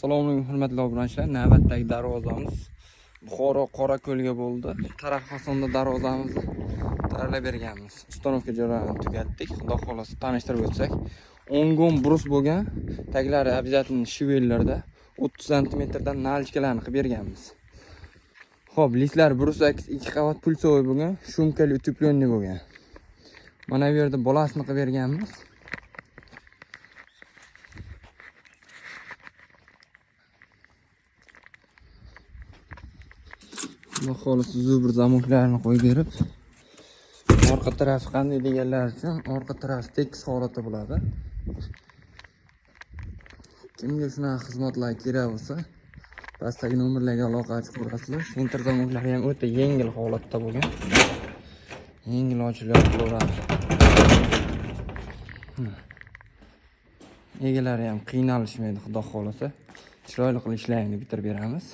Assalomu alaykum hurmatli obunachilar. Navbatdagi darvozamiz Buxoro Qorako'lga bo'ldi. Tarafxonda darvozamizni tayyorlab berganmiz. Uстановка jarayonini tugatdik. Xudo xolasa tanishtirib o'tsak, 10 gon brus bo'lgan, taglari обязательно shivellarda 30 cm dan nalchkalarni qilib berganmiz. Xo'p, listlar brusak 2 qavat pulsovoy bo'lgan, shumkali utepленный bo'lgan. Mana bu yerda bolasini qilib berganmiz. Xudo xolasa zubr zamoklarni qo'yib berib, orqa taraf qanday deganlar uchun orqa taraf tekis holatda bo'ladi. Kimga shunaqa xizmatlar kerak bo'lsa, pastdagi nomerlarga aloqa qilib, sentr zamoklari ham o'ta yengil holatda bo'lgan. Yengil ochilib bo'laveradi. Egalari ham qiynalishmaydi, xudo xolasa. Chiroyli qilib ishlayni bitirib beramiz.